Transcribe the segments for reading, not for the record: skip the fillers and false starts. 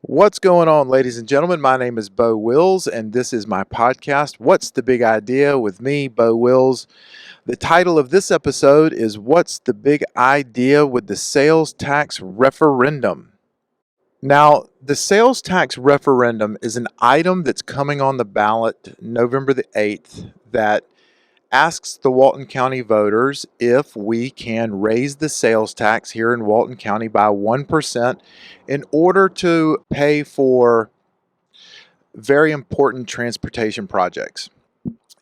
What's going on, ladies and gentlemen? My name is Bo Wills, and this is my podcast, What's the Big Idea with me, Bo Wills. The title of this episode is What's the Big Idea with the Sales Tax Referendum? Now, the sales tax referendum is an item that's coming on the ballot November the 8th that asks the Walton County voters if we can raise the sales tax here in Walton County by 1% in order to pay for very important transportation projects.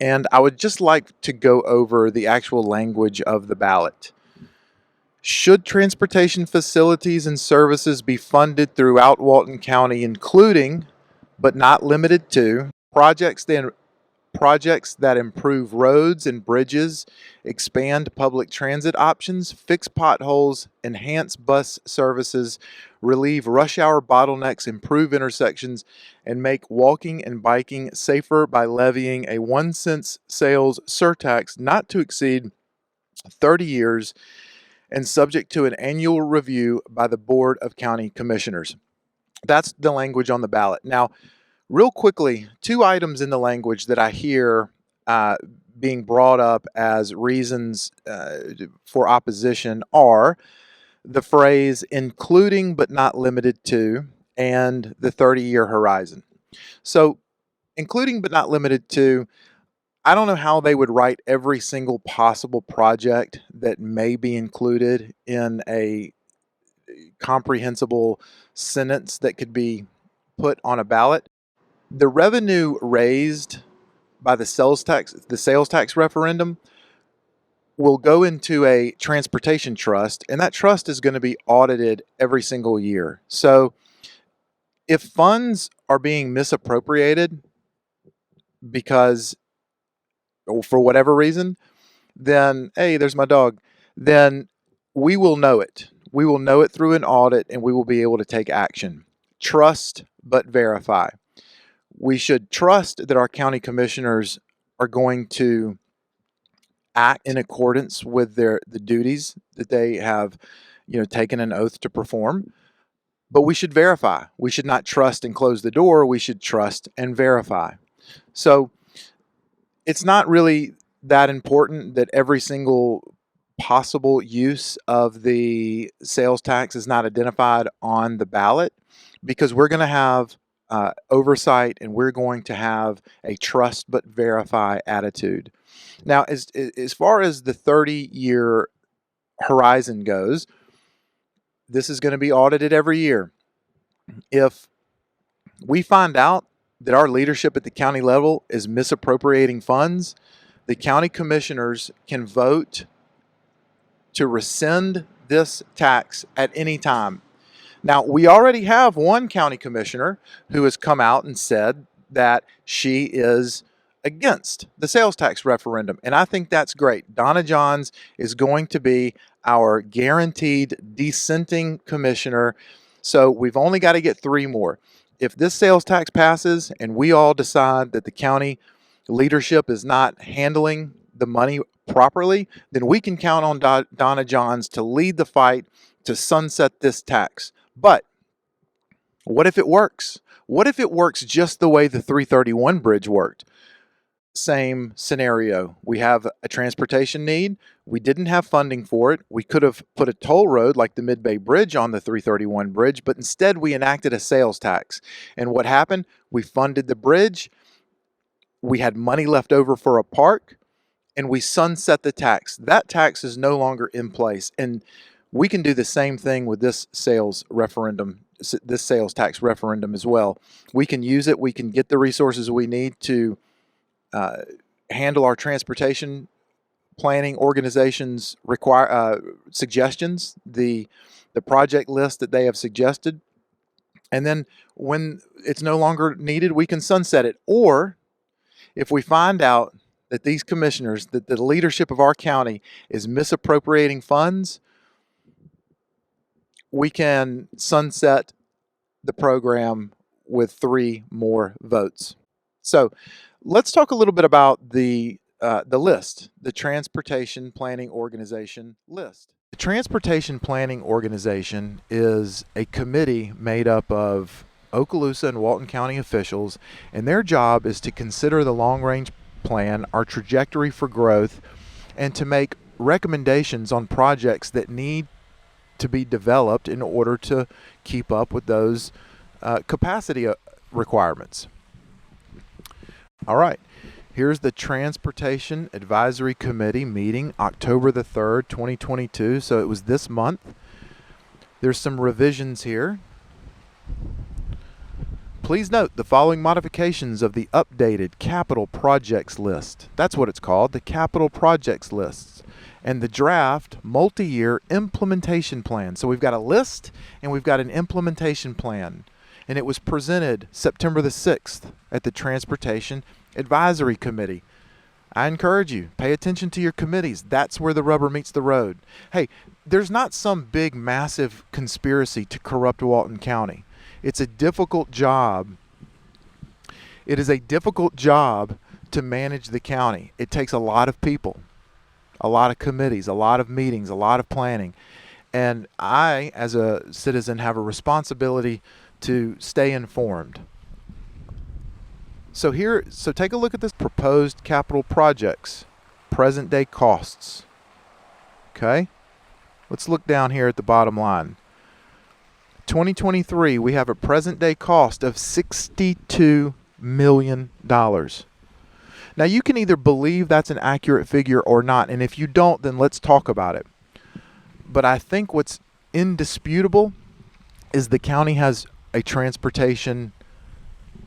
And I would just like to go over the actual language of the ballot. Should transportation facilities and services be funded throughout Walton County, including but not limited to projects that improve roads and bridges, expand public transit options, fix potholes, enhance bus services, relieve rush hour bottlenecks, improve intersections, and make walking and biking safer by levying a 1 cent sales surtax not to exceed 30 years and subject to an annual review by the Board of County Commissioners. That's the language on the ballot. Now, real quickly, two items in the language that I hear being brought up as reasons for opposition are the phrase including but not limited to and the 30-year horizon. So, including but not limited to, I don't know how they would write every single possible project that may be included in a comprehensible sentence that could be put on a ballot. The revenue raised by the sales tax referendum will go into a transportation trust, and that trust is going to be audited every single year. So if funds are being misappropriated because or for whatever reason, then hey, there's my dog. Then we will know it. We will know it through an audit and we will be able to take action. Trust but verify. We should trust that our county commissioners are going to act in accordance with the duties that they have, taken an oath to perform. But we should verify. We should not trust and close the door. We should trust and verify. So it's not really that important that every single possible use of the sales tax is not identified on the ballot, because we're going to have oversight and we're going to have a trust but verify attitude. Now, as far as the 30-year horizon goes, this is going to be audited every year. If we find out that our leadership at the county level is misappropriating funds, the county commissioners can vote to rescind this tax at any time. Now, we already have one county commissioner who has come out and said that she is against the sales tax referendum, and I think that's great. Donna Johns is going to be our guaranteed dissenting commissioner, so we've only got to get 3 more. If this sales tax passes and we all decide that the county leadership is not handling the money properly, then we can count on Donna Johns to lead the fight to sunset this tax. But what if it works? What if it works just the way the 331 bridge worked? Same scenario. We have a transportation need. We didn't have funding for it. We could have put a toll road like the Mid-Bay Bridge on the 331 bridge, but instead we enacted a sales tax. And what happened? We funded the bridge. We had money left over for a park, and we sunset the tax. That tax is no longer in place. And we can do the same thing with this sales tax referendum as well. We can use it. We can get the resources we need to handle our transportation planning organization's suggestions, the project list that they have suggested. And then when it's no longer needed, we can sunset it. Or if we find out that these commissioners, that the leadership of our county is misappropriating funds, we can sunset the program with 3 more votes. So let's talk a little bit about the list, the Transportation Planning Organization list. The Transportation Planning Organization is a committee made up of Okaloosa and Walton County officials, and their job is to consider the long-range plan, our trajectory for growth, and to make recommendations on projects that need to be developed in order to keep up with those capacity requirements. All right, here's the Transportation Advisory Committee meeting, October the 3rd, 2022. So it was this month. There's some revisions here. Please note the following modifications of the updated capital projects list. That's what it's called, the capital projects lists. And the draft multi-year implementation plan. So we've got a list and we've got an implementation plan. And it was presented September the 6th at the Transportation Advisory Committee. I encourage you, pay attention to your committees. That's where the rubber meets the road. Hey, there's not some big, massive conspiracy to corrupt Walton County. It's a difficult job. It is a difficult job to manage the county. It takes a lot of people, a lot of committees, a lot of meetings, a lot of planning. And I, as a citizen, have a responsibility to stay informed. So take a look at this proposed capital projects, present day costs. Okay? Let's look down here at the bottom line. 2023, we have a present day cost of $62 million. Now, you can either believe that's an accurate figure or not, and if you don't, then let's talk about it. But I think what's indisputable is the county has a transportation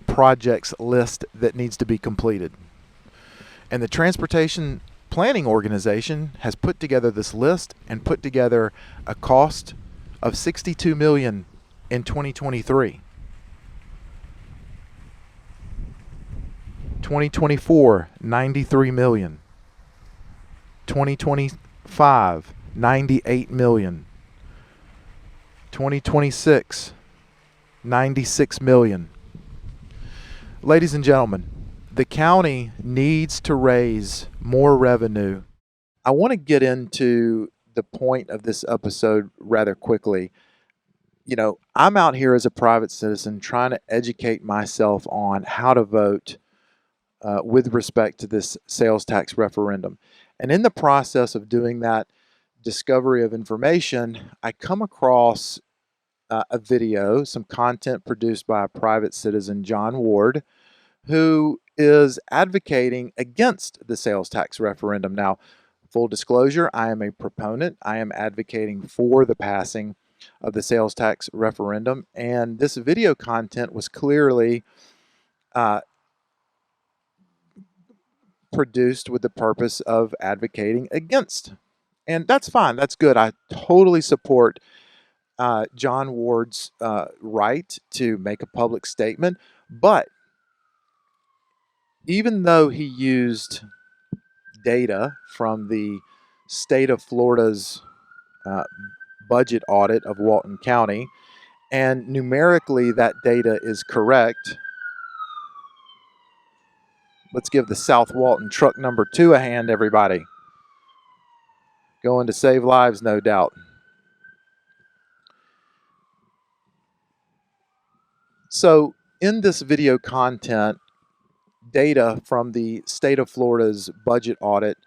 projects list that needs to be completed. And the Transportation Planning Organization has put together this list and put together a cost of $62 million in 2023. 2024, $93 million. 2025, $98 million. 2026, $96 million. Ladies and gentlemen, the county needs to raise more revenue. I want to get into the point of this episode rather quickly. You know, I'm out here as a private citizen trying to educate myself on how to vote with respect to this sales tax referendum. And in the process of doing that discovery of information, I come across a video, some content produced by a private citizen, Jon Ward, who is advocating against the sales tax referendum. Now, full disclosure, I am a proponent. I am advocating for the passing of the sales tax referendum, and this video content was clearly produced with the purpose of advocating against. And that's fine. That's good. I totally support Jon Ward's right to make a public statement. But even though he used data from the state of Florida's budget audit of Walton County, and numerically that data is correct. Let's give the South Walton truck number 2 a hand, everybody. Going to save lives, no doubt. So in this video content, data from the state of Florida's budget audit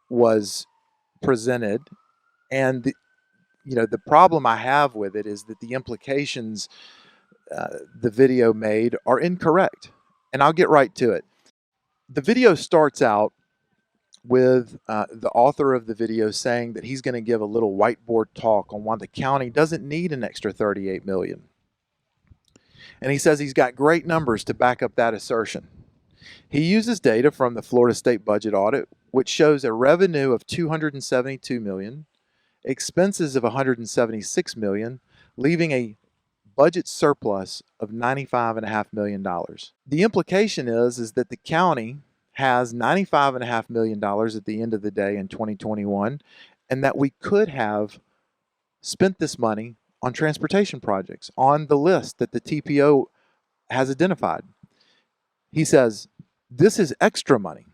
was presented, and the problem I have with it is that the implications the video made are incorrect, and I'll get right to it. The video starts out with the author of the video saying that he's going to give a little whiteboard talk on why the county doesn't need an extra $38 million. And he says he's got great numbers to back up that assertion. He uses data from the Florida State Budget Audit, which shows a revenue of $272 million, expenses of $176 million, leaving a budget surplus of $95.5 million. The implication is that the county has $95.5 million at the end of the day in 2021, and that we could have spent this money on transportation projects on the list that the TPO has identified. He says this is extra money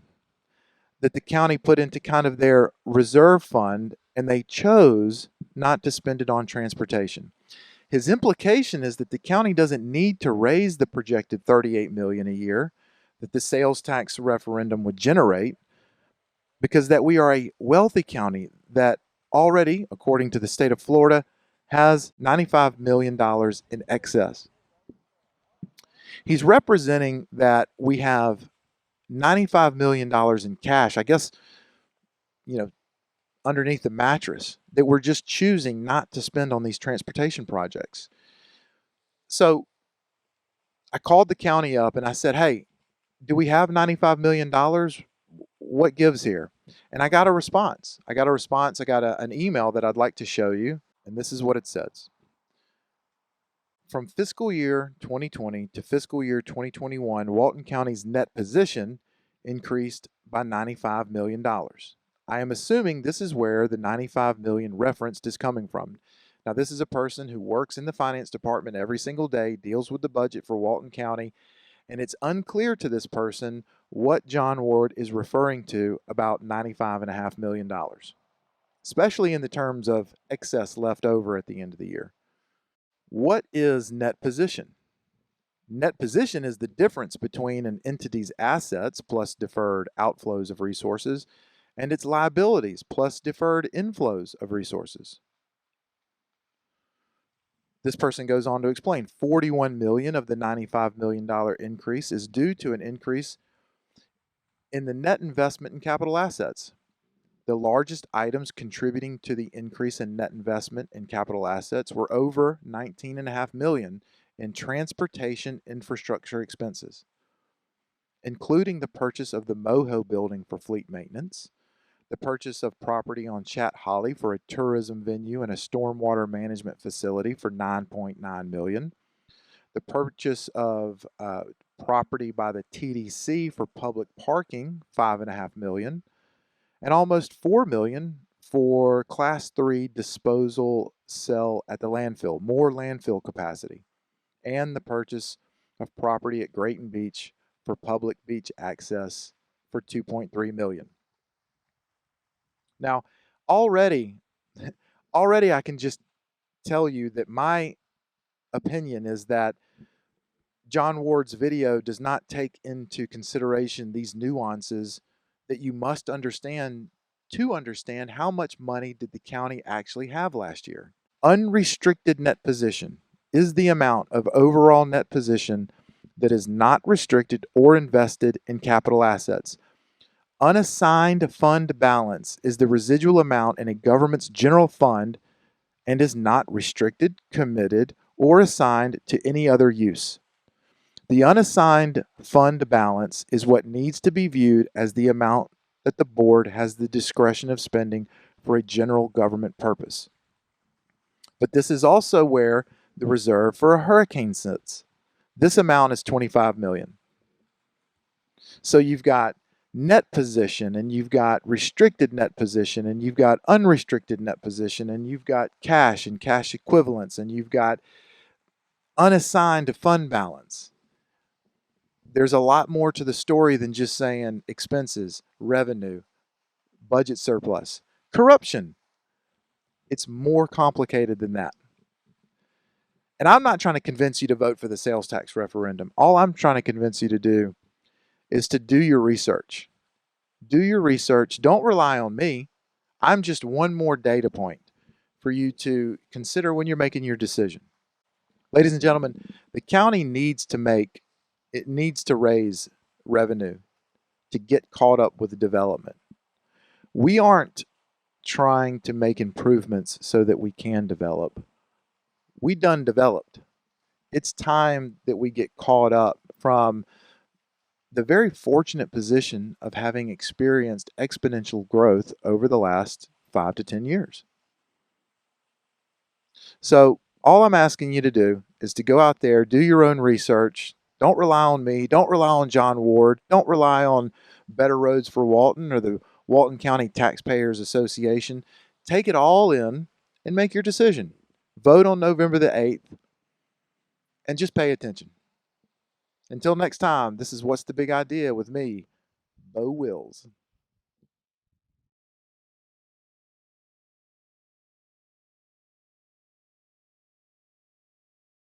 that the county put into kind of their reserve fund, and they chose not to spend it on transportation. His implication is that the county doesn't need to raise the projected $38 million a year that the sales tax referendum would generate, because that we are a wealthy county that already, according to the state of Florida, has $95 million in excess. He's representing that we have $95 million in cash, I guess, you know, underneath the mattress, that we're just choosing not to spend on these transportation projects. So I called the county up and I said, hey, do we have $95 million? What gives here? And I got a response. I got an email that I'd like to show you. And this is what it says. From fiscal year 2020 to fiscal year 2021, Walton County's net position increased by $95 million. I am assuming this is where the $95 million referenced is coming from. Now, this is a person who works in the finance department every single day, deals with the budget for Walton County, and it's unclear to this person what Jon Ward is referring to about $95.5 million, especially in the terms of excess left over at the end of the year. What is net position? Net position is the difference between an entity's assets plus deferred outflows of resources and its liabilities plus deferred inflows of resources. This person goes on to explain $41 million of the $95 million increase is due to an increase in the net investment in capital assets. The largest items contributing to the increase in net investment in capital assets were over $19.5 million in transportation infrastructure expenses, including the purchase of the Moho building for fleet maintenance, the purchase of property on Chat Holly for a tourism venue and a stormwater management facility for $9.9 million, the purchase of property by the TDC for public parking, $5.5 million, and almost $4 million for Class 3 disposal cell at the landfill, more landfill capacity, and the purchase of property at Grayton Beach for public beach access for $2.3 million. Now, already I can just tell you that my opinion is that Jon Ward's video does not take into consideration these nuances that you must understand to understand how much money did the county actually have last year. Unrestricted net position is the amount of overall net position that is not restricted or invested in capital assets. Unassigned fund balance is the residual amount in a government's general fund and is not restricted, committed, or assigned to any other use. The unassigned fund balance is what needs to be viewed as the amount that the board has the discretion of spending for a general government purpose. But this is also where the reserve for a hurricane sits. This amount is $25 million. So you've got net position, and you've got restricted net position, and you've got unrestricted net position, and you've got cash and cash equivalents, and you've got unassigned fund balance. There's a lot more to the story than just saying expenses, revenue, budget surplus, corruption. It's more complicated than that. And I'm not trying to convince you to vote for the sales tax referendum. All I'm trying to convince you to do is to do your research. Do your research. Don't rely on me. I'm just one more data point for you to consider when you're making your decision. Ladies and gentlemen, the county needs to raise revenue to get caught up with the development. We aren't trying to make improvements so that we can develop. We done developed. It's time that we get caught up from the very fortunate position of having experienced exponential growth over the last 5 to 10 years. So all I'm asking you to do is to go out there, do your own research. Don't rely on me. Don't rely on Jon Ward. Don't rely on Better Roads for Walton or the Walton County Taxpayers Association. Take it all in and make your decision. Vote on November the 8th and just pay attention. Until next time, this is What's the Big Idea with me, Bo Wills.